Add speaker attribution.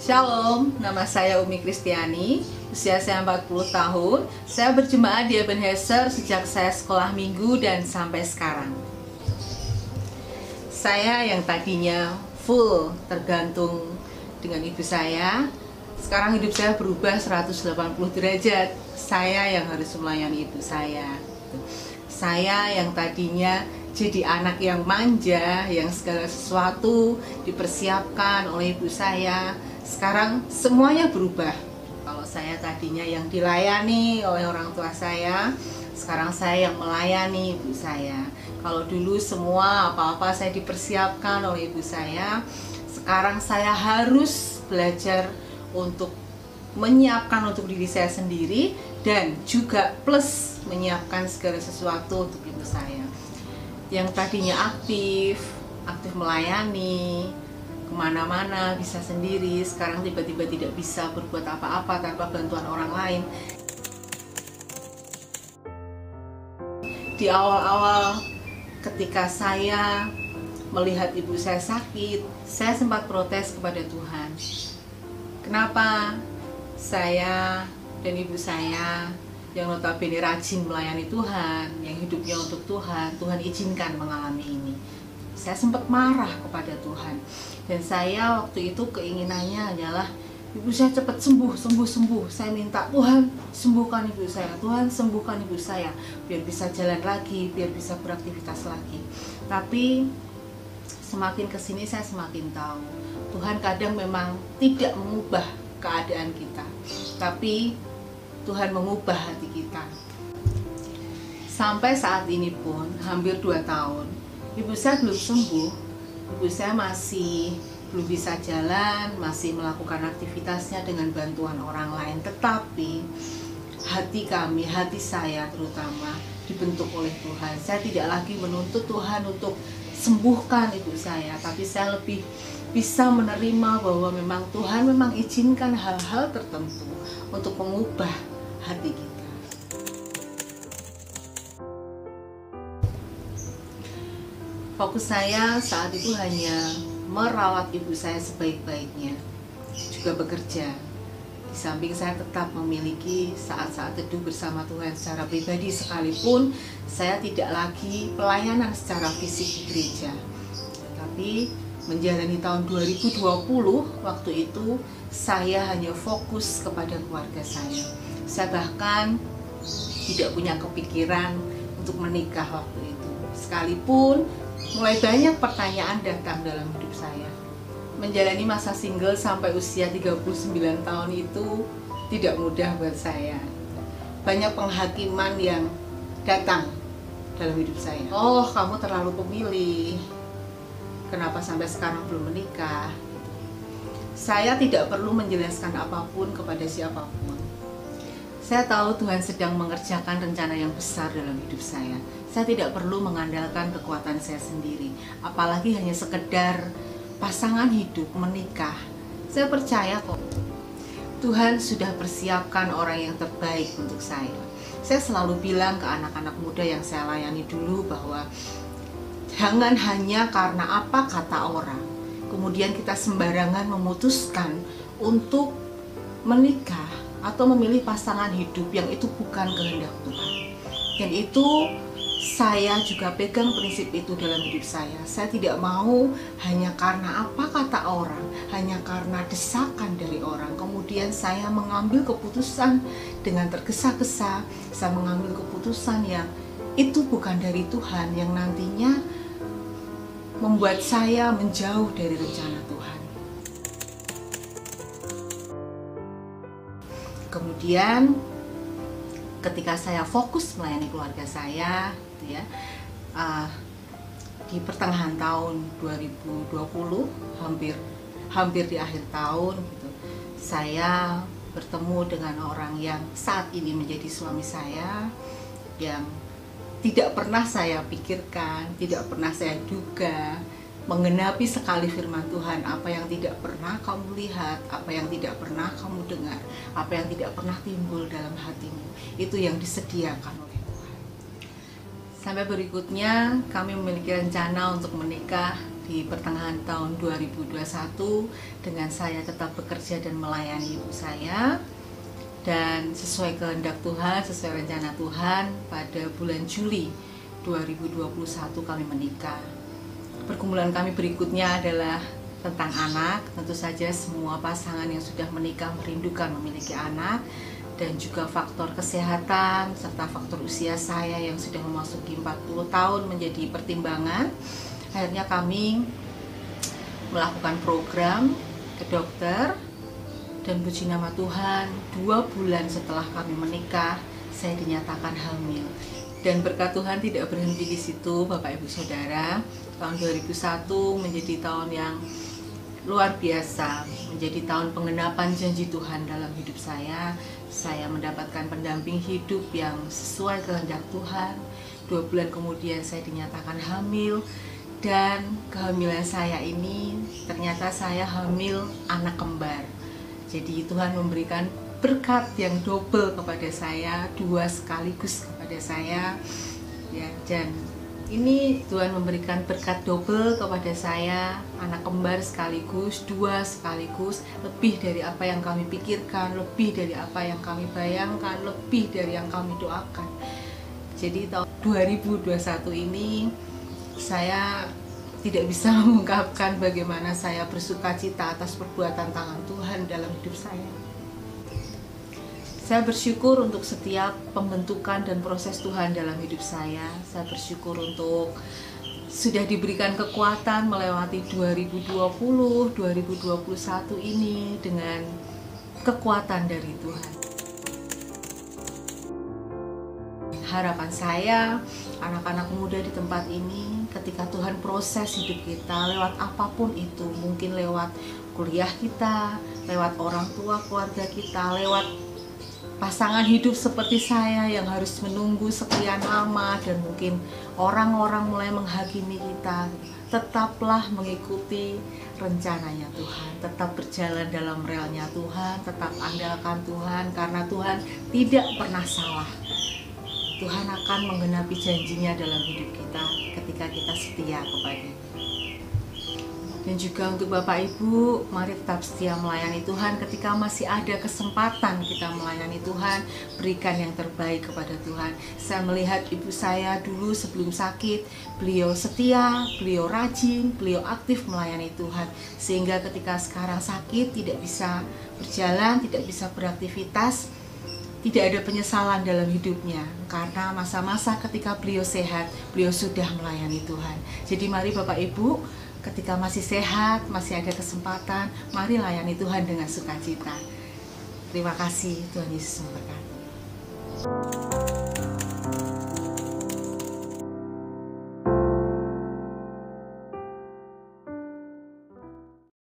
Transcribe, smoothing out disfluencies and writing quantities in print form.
Speaker 1: Shalom, nama saya Umi Kristiani, usia saya 40 tahun. Saya berjemaat di Ebenezer sejak saya sekolah minggu dan sampai sekarang. Saya yang tadinya full tergantung dengan ibu saya, sekarang hidup saya berubah 180 derajat. Saya yang harus melayani ibu saya. Saya yang tadinya jadi anak yang manja, yang segala sesuatu dipersiapkan oleh ibu saya, sekarang semuanya berubah. Kalau saya tadinya yang dilayani oleh orang tua saya, sekarang saya yang melayani ibu saya. Kalau dulu semua apa-apa saya dipersiapkan oleh ibu saya, sekarang saya harus belajar untuk menyiapkan untuk diri saya sendiri dan juga plus menyiapkan segala sesuatu untuk ibu saya. Yang tadinya aktif melayani, kemana-mana bisa sendiri, sekarang tiba-tiba tidak bisa berbuat apa-apa tanpa bantuan orang lain. Di awal-awal ketika saya melihat ibu saya sakit, saya sempat protes kepada Tuhan. Kenapa saya dan ibu saya yang notabene rajin melayani Tuhan, yang hidupnya untuk Tuhan, Tuhan izinkan mengalami ini. Saya sempat marah kepada Tuhan. Dan saya waktu itu keinginannya adalah ibu saya cepat sembuh. Saya minta, Tuhan sembuhkan ibu saya, Tuhan sembuhkan ibu saya, biar bisa jalan lagi, biar bisa beraktivitas lagi. Tapi semakin kesini saya semakin tahu, Tuhan kadang memang tidak mengubah keadaan kita, tapi Tuhan mengubah hati kita. Sampai saat ini pun, hampir 2 tahun, ibu saya belum sembuh. Ibu saya masih belum bisa jalan, masih melakukan aktivitasnya dengan bantuan orang lain. Tetapi hati kami, hati saya terutama dibentuk oleh Tuhan. Saya tidak lagi menuntut Tuhan untuk sembuhkan ibu saya, tapi saya lebih bisa menerima bahwa memang Tuhan memang izinkan hal-hal tertentu untuk mengubah hati kita. Fokus saya saat itu hanya merawat ibu saya sebaik-baiknya, juga bekerja. Di samping saya tetap memiliki saat-saat teduh bersama Tuhan secara pribadi, sekalipun saya tidak lagi pelayanan secara fisik di gereja. Tapi menjalani tahun 2020, waktu itu saya hanya fokus kepada keluarga saya. Saya bahkan tidak punya kepikiran untuk menikah waktu itu. Sekalipun mulai banyak pertanyaan datang dalam hidup saya. Menjalani masa single sampai usia 39 tahun itu tidak mudah buat saya. Banyak penghakiman yang datang dalam hidup saya. Oh, kamu terlalu pemilih. Kenapa sampai sekarang belum menikah? Saya tidak perlu menjelaskan apapun kepada siapapun. Saya tahu Tuhan sedang mengerjakan rencana yang besar dalam hidup saya. Saya tidak perlu mengandalkan kekuatan saya sendiri, apalagi hanya sekedar pasangan hidup, menikah. Saya percaya kok, Tuhan sudah persiapkan orang yang terbaik untuk saya. Saya selalu bilang ke anak-anak muda yang saya layani dulu bahwa jangan hanya karena apa kata orang, kemudian kita sembarangan memutuskan untuk menikah atau memilih pasangan hidup yang itu bukan kehendak Tuhan. Dan itu saya juga pegang prinsip itu dalam hidup saya. Saya tidak mau hanya karena apa kata orang, hanya karena desakan dari orang, kemudian saya mengambil keputusan dengan tergesa-gesa. Saya mengambil keputusan yang itu bukan dari Tuhan, yang nantinya membuat saya menjauh dari rencana Tuhan. Kemudian ketika saya fokus melayani keluarga saya, gitu ya, di pertengahan tahun 2020, hampir di akhir tahun, gitu, saya bertemu dengan orang yang saat ini menjadi suami saya, yang tidak pernah saya pikirkan, tidak pernah saya duga, menggenapi sekali firman Tuhan. Apa yang tidak pernah kamu lihat, apa yang tidak pernah kamu dengar, apa yang tidak pernah timbul dalam hatimu, itu yang disediakan oleh Tuhan. Sampai berikutnya kami memiliki rencana untuk menikah di pertengahan tahun 2021 dengan saya tetap bekerja dan melayani ibu saya. Dan sesuai kehendak Tuhan, sesuai rencana Tuhan, pada bulan Juli 2021 kami menikah. Pergumulan kami berikutnya adalah tentang anak. Tentu saja semua pasangan yang sudah menikah merindukan memiliki anak, dan juga faktor kesehatan serta faktor usia saya yang sudah memasuki 40 tahun menjadi pertimbangan. Akhirnya kami melakukan program ke dokter, dan puji nama Tuhan, 2 bulan setelah kami menikah saya dinyatakan hamil. Dan berkat Tuhan tidak berhenti di situ, Bapak Ibu Saudara. Tahun 2001 menjadi tahun yang luar biasa, menjadi tahun penggenapan janji Tuhan dalam hidup saya. Saya mendapatkan pendamping hidup yang sesuai kehendak Tuhan. 2 bulan kemudian saya dinyatakan hamil, dan kehamilan saya ini ternyata saya hamil anak kembar. Jadi Tuhan memberikan berkat yang double kepada saya, 2 sekaligus kepada saya, ya. Dan ini Tuhan memberikan berkat double kepada saya, anak kembar sekaligus, 2 sekaligus, lebih dari apa yang kami pikirkan, lebih dari apa yang kami bayangkan, lebih dari yang kami doakan. Jadi tahun 2021 ini saya tidak bisa mengungkapkan bagaimana saya bersuka cita atas perbuatan tangan Tuhan dalam hidup saya. Saya bersyukur untuk setiap pembentukan dan proses Tuhan dalam hidup saya. Saya bersyukur untuk sudah diberikan kekuatan melewati 2020, 2021 ini dengan kekuatan dari Tuhan. Harapan saya, anak-anak muda di tempat ini, ketika Tuhan proses hidup kita lewat apapun itu, mungkin lewat kuliah kita, lewat orang tua keluarga kita, lewat pasangan hidup seperti saya yang harus menunggu sekian lama, dan mungkin orang-orang mulai menghakimi kita, tetaplah mengikuti rencananya Tuhan, tetap berjalan dalam relnya Tuhan, tetap andalkan Tuhan, karena Tuhan tidak pernah salah. Tuhan akan menggenapi janjinya dalam hidup kita ketika kita setia kepadanya. Dan juga untuk Bapak Ibu, mari tetap setia melayani Tuhan. Ketika masih ada kesempatan kita melayani Tuhan, berikan yang terbaik kepada Tuhan. Saya melihat ibu saya dulu sebelum sakit, beliau setia, beliau rajin, beliau aktif melayani Tuhan. Sehingga ketika sekarang sakit, tidak bisa berjalan, tidak bisa beraktivitas, tidak ada penyesalan dalam hidupnya, karena masa-masa ketika beliau sehat, beliau sudah melayani Tuhan. Jadi mari Bapak Ibu, ketika masih sehat, masih ada kesempatan, mari layani Tuhan dengan sukacita. Terima kasih, Tuhan Yesus memberkati.